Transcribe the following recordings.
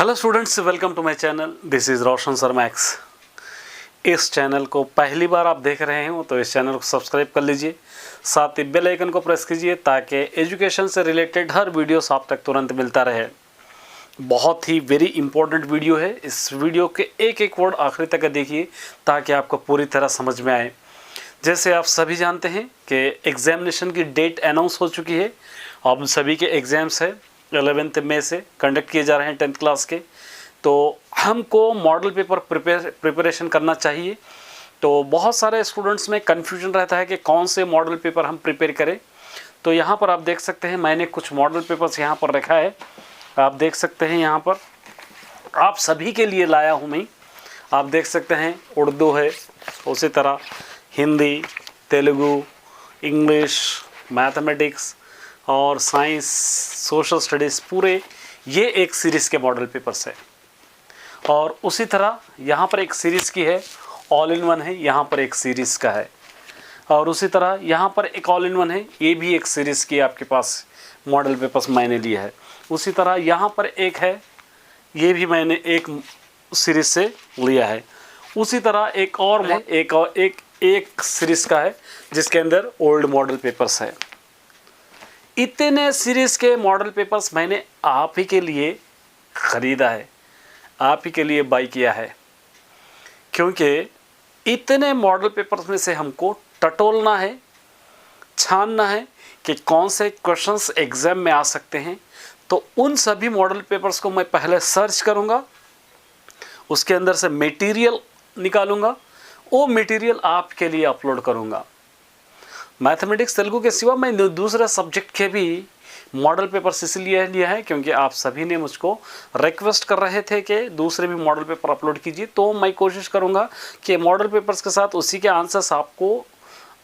Hello students, welcome to my channel. This is Roshan sir Max. इस channel को पहली बार आप देख रहे हो तो इस चैनल को सब्सक्राइब कर लीजिए, साथ ही बेल आइकन को प्रेस कीजिए ताकि एजुकेशन से रिलेटेड हर वीडियोस आप तक तुरंत मिलता रहे। बहुत ही वेरी इंपॉर्टेंट वीडियो है। इस वीडियो के एक एक वर्ड आखिरी तक देखिए ताकि आपको पूरी तरह समझ में आए। जैसे आप सभी जानते हैं कि एग्जामिनेशन की डेट अनाउंस हो चुकी है। अब सभी के एग्ज़ाम्स है 11 मई से कंडक्ट किए जा रहे हैं 10th क्लास के। तो हमको मॉडल पेपर प्रिपरेशन करना चाहिए। तो बहुत सारे स्टूडेंट्स में कन्फ्यूजन रहता है कि कौन से मॉडल पेपर हम प्रिपेयर करें। तो यहाँ पर आप देख सकते हैं मैंने कुछ मॉडल पेपर्स यहाँ पर रखा है। आप देख सकते हैं यहाँ पर आप सभी के लिए लाया हूँ मैं। आप देख सकते हैं उर्दू है, उसी तरह हिंदी, तेलुगु, इंग्लिश, मैथमेटिक्स और साइंस, सोशल स्टडीज़, पूरे ये एक सीरीज़ के मॉडल पेपर्स है। और उसी तरह यहाँ पर एक सीरीज़ की है, ऑल इन वन है, यहाँ पर एक सीरीज़ का है। और उसी तरह यहाँ पर एक ऑल इन वन है, ये भी एक सीरीज़ की आपके पास मॉडल पेपर्स मैंने लिया है। उसी तरह यहाँ पर एक है, ये भी मैंने एक सीरीज़ से लिया है। उसी तरह एक और है, एक सीरीज़ का है जिसके अंदर ओल्ड मॉडल पेपर्स है। इतने सीरीज़ के मॉडल पेपर्स मैंने आप ही के लिए ख़रीदा है, आप ही के लिए बाई किया है, क्योंकि इतने मॉडल पेपर्स में से हमको टटोलना है, छानना है कि कौन से क्वेश्चंस एग्ज़ाम में आ सकते हैं। तो उन सभी मॉडल पेपर्स को मैं पहले सर्च करूंगा, उसके अंदर से मटेरियल निकालूंगा, वो मटेरियल आपके लिए अपलोड करूंगा। मैथमेटिक्स तेलुगु के सिवा मैं दूसरे सब्जेक्ट के भी मॉडल पेपर्स इसलिए लिया है क्योंकि आप सभी ने मुझको रिक्वेस्ट कर रहे थे कि दूसरे भी मॉडल पेपर अपलोड कीजिए। तो मैं कोशिश करूंगा कि मॉडल पेपर्स के साथ उसी के आंसर्स आपको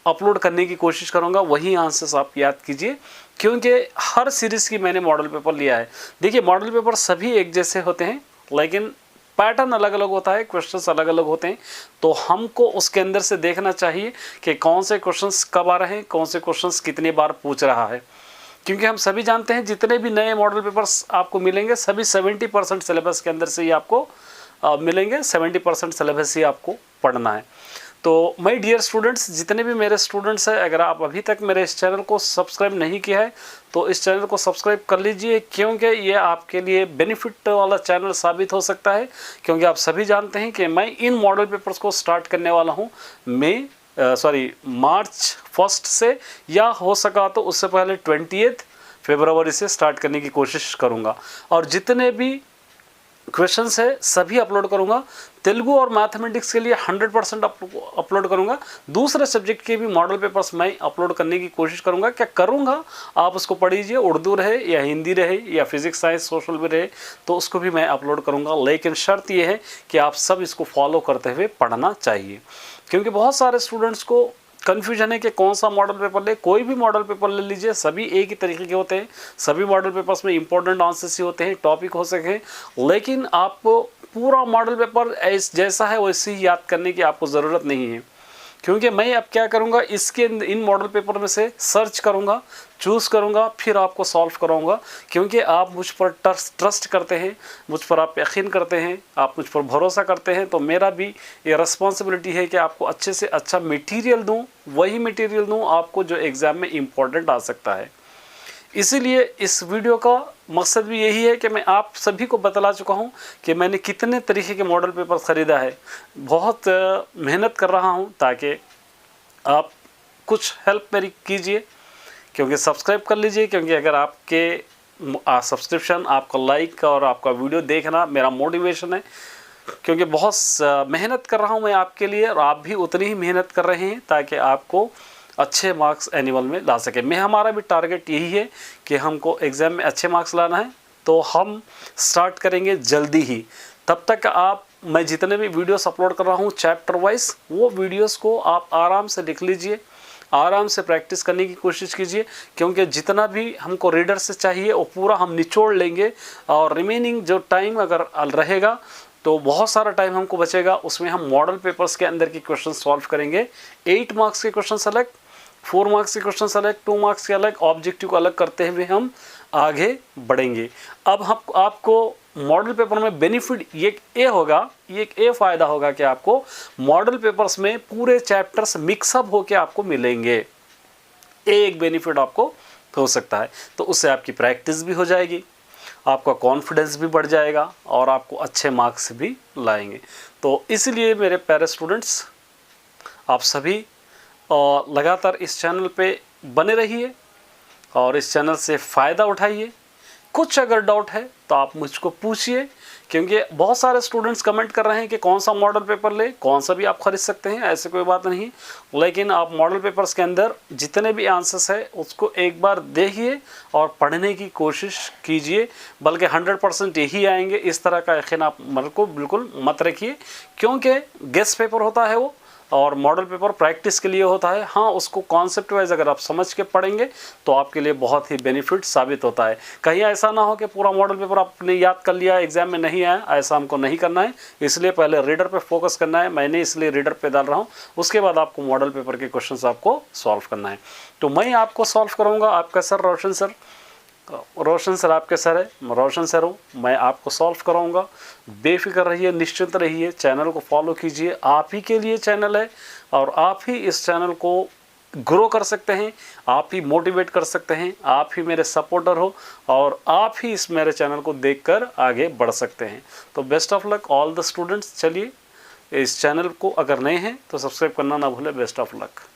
अपलोड करने की कोशिश करूंगा, वही आंसर्स आप याद कीजिए, क्योंकि हर सीरीज़ की मैंने मॉडल पेपर लिया है। देखिए, मॉडल पेपर सभी एक जैसे होते हैं लेकिन पैटर्न अलग अलग होता है, क्वेश्चंस अलग अलग होते हैं। तो हमको उसके अंदर से देखना चाहिए कि कौन से क्वेश्चंस कब आ रहे हैं, कौन से क्वेश्चंस कितनी बार पूछ रहा है। क्योंकि हम सभी जानते हैं जितने भी नए मॉडल पेपर्स आपको मिलेंगे सभी 70% सिलेबस के अंदर से ही आपको मिलेंगे। 70% सिलेबस ही आपको पढ़ना है। तो माय डियर स्टूडेंट्स, जितने भी मेरे स्टूडेंट्स हैं, अगर आप अभी तक मेरे इस चैनल को सब्सक्राइब नहीं किया है तो इस चैनल को सब्सक्राइब कर लीजिए, क्योंकि ये आपके लिए बेनिफिट वाला चैनल साबित हो सकता है। क्योंकि आप सभी जानते हैं कि मैं इन मॉडल पेपर्स को स्टार्ट करने वाला हूँ मार्च 1 से, या हो सका तो उससे पहले 20 फरवरी से स्टार्ट करने की कोशिश करूँगा। और जितने भी क्वेश्चंस है सभी अपलोड करूंगा। तेलुगु और मैथमेटिक्स के लिए 100% अपलोड करूंगा। दूसरे सब्जेक्ट के भी मॉडल पेपर्स मैं अपलोड करने की कोशिश करूंगा। क्या करूंगा, आप उसको पढ़ लीजिए, उर्दू रहे या हिंदी रहे या फिजिक्स साइंस सोशल भी रहे तो उसको भी मैं अपलोड करूंगा। लेकिन शर्त यह है कि आप सब इसको फॉलो करते हुए पढ़ना चाहिए, क्योंकि बहुत सारे स्टूडेंट्स को कन्फ्यूजन है कि कौन सा मॉडल पेपर ले। कोई भी मॉडल पेपर ले लीजिए, सभी एक ही तरीके के होते हैं। सभी मॉडल पेपर्स में इंपॉर्टेंट आंसर्स ही होते हैं, टॉपिक हो सके, लेकिन आपको पूरा मॉडल पेपर जैसा है वैसे ही याद करने की आपको ज़रूरत नहीं है। क्योंकि मैं अब क्या करूँगा, इसके इन मॉडल पेपर में से सर्च करूँगा, चूज़ करूँगा, फिर आपको सॉल्व कराऊँगा। क्योंकि आप मुझ पर ट्रस्ट करते हैं, मुझ पर आप यकीन करते हैं, आप मुझ पर भरोसा करते हैं, तो मेरा भी ये रिस्पॉन्सिबिलिटी है कि आपको अच्छे से अच्छा मटेरियल दूँ, वही मटेरियल दूँ आपको जो एग्ज़ाम में इम्पोर्टेंट आ सकता है। इसीलिए इस वीडियो का मकसद भी यही है कि मैं आप सभी को बतला चुका हूं कि मैंने कितने तरीके के मॉडल पेपर ख़रीदा है। बहुत मेहनत कर रहा हूं ताकि आप कुछ हेल्प मेरी कीजिए, क्योंकि सब्सक्राइब कर लीजिए। क्योंकि अगर आपके सब्सक्रिप्शन, आपका लाइक और आपका वीडियो देखना मेरा मोटिवेशन है। क्योंकि बहुत मेहनत कर रहा हूँ मैं आपके लिए, और आप भी उतनी ही मेहनत कर रहे हैं ताकि आपको अच्छे मार्क्स एनुअल में ला सके। हमारा भी टारगेट यही है कि हमको एग्ज़ाम में अच्छे मार्क्स लाना है। तो हम स्टार्ट करेंगे जल्दी ही। तब तक मैं जितने भी वीडियोस अपलोड कर रहा हूँ चैप्टर वाइज, वो वीडियोस को आप आराम से लिख लीजिए, आराम से प्रैक्टिस करने की कोशिश कीजिए। क्योंकि जितना भी हमको रीडर से चाहिए वो पूरा हम निचोड़ लेंगे, और रिमेनिंग जो टाइम अगर रहेगा तो बहुत सारा टाइम हमको बचेगा, उसमें हम मॉडल पेपर्स के अंदर की क्वेश्चन सॉल्व करेंगे। 8 मार्क्स के क्वेश्चन अलग, 4 मार्क्स के क्वेश्चन अलग, 2 मार्क्स के अलग, ऑब्जेक्टिव को अलग करते हुए हम आगे बढ़ेंगे। अब हम आपको मॉडल पेपर में बेनिफिट ये एक ए फ़ायदा होगा कि आपको मॉडल पेपर्स में पूरे चैप्टर्स मिक्सअप होके आपको मिलेंगे। एक बेनिफिट आपको हो सकता है, तो उससे आपकी प्रैक्टिस भी हो जाएगी, आपका कॉन्फिडेंस भी बढ़ जाएगा और आपको अच्छे मार्क्स भी लाएंगे। तो इसलिए मेरे प्यारे स्टूडेंट्स, आप सभी लगातार इस चैनल पे बने रहिए और इस चैनल से फ़ायदा उठाइए। कुछ अगर डाउट है तो आप मुझको पूछिए, क्योंकि बहुत सारे स्टूडेंट्स कमेंट कर रहे हैं कि कौन सा मॉडल पेपर ले, कौन सा भी आप खरीद सकते हैं, ऐसे कोई बात नहीं। लेकिन आप मॉडल पेपर्स के अंदर जितने भी आंसर्स है उसको एक बार देखिए और पढ़ने की कोशिश कीजिए, बल्कि 100% यही आएंगे इस तरह का यकीन आप मन को बिल्कुल मत रखिए, क्योंकि गेस पेपर होता है वो और मॉडल पेपर प्रैक्टिस के लिए होता है। हाँ, उसको कॉन्सेप्ट वाइज अगर आप समझ के पढ़ेंगे तो आपके लिए बहुत ही बेनिफिट साबित होता है। कहीं ऐसा ना हो कि पूरा मॉडल पेपर आपने याद कर लिया, एग्जाम में नहीं आया, ऐसा हमको नहीं करना है। इसलिए पहले रीडर पे फोकस करना है, मैंने इसलिए रीडर पे डाल रहा हूँ, उसके बाद आपको मॉडल पेपर के क्वेश्चन आपको सॉल्व करना है। तो मैं आपको सॉल्व करूँगा, आपका सर रोशन सर आपके सर है, मैं रोशन सर हूँ, मैं आपको सॉल्व कराऊंगा। बेफिक्र रहिए, निश्चिंत रहिए, चैनल को फॉलो कीजिए, आप ही के लिए चैनल है और आप ही इस चैनल को ग्रो कर सकते हैं, आप ही मोटिवेट कर सकते हैं, आप ही मेरे सपोर्टर हो और आप ही इस मेरे चैनल को देखकर आगे बढ़ सकते हैं। तो best of luck all the students. चलिए, इस चैनल को अगर नए हैं तो सब्सक्राइब करना ना भूलें। Best of luck.